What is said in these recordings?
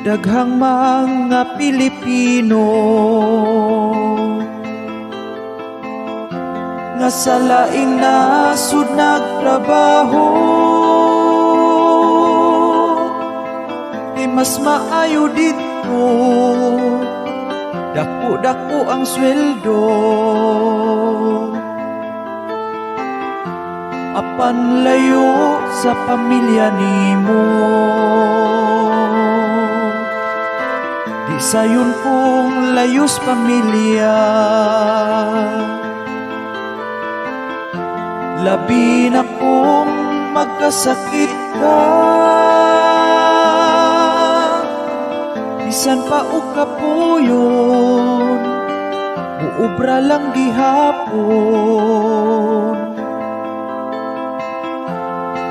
Daghang mga Pilipino nga sa laing nasud nagtrabaho, kay mas maayo dito, dako-dako ang sweldo. Apan layo sa pamilya nimo, di sayon kung layos pamilya. Labi na kung magkasakit ka, bisan pa o kapuyon, uubra lang gihapon.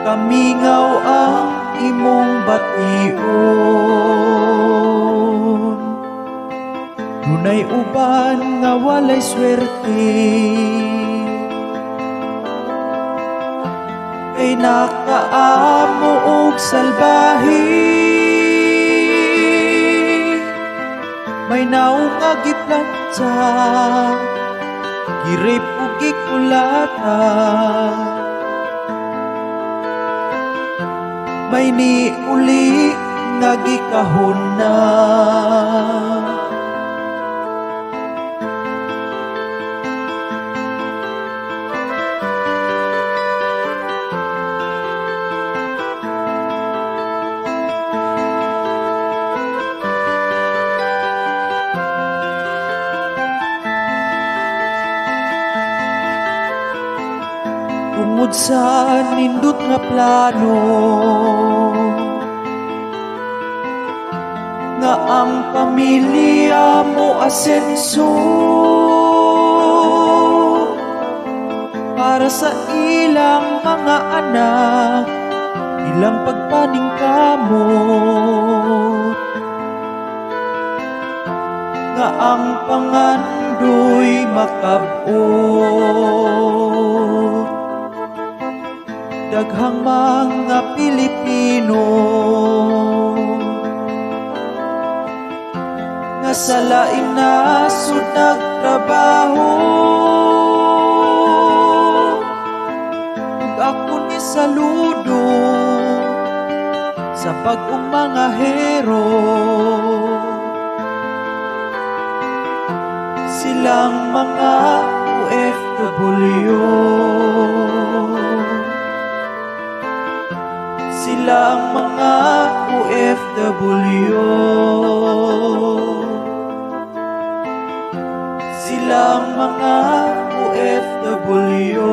Kamingaw ang imong bation, dunay uban nga walay swerte, kay nakaamo og salbahe. May naong nga giplantsa, girip ug gikulata, may niuli nga gikahon na. Tungod sa nindot nga plano, nga ang pamilya mo asenso, para sa ilang mga anak, ilang pagpaningkamot, nga ang pangandoy makabot. Daghang mga Pilipino nga sa laing nasud nagtrabaho, ug ako ni saludo sa bag-ong mga hero. Silang mga OFW, silang mga OFW, silang mga OFW.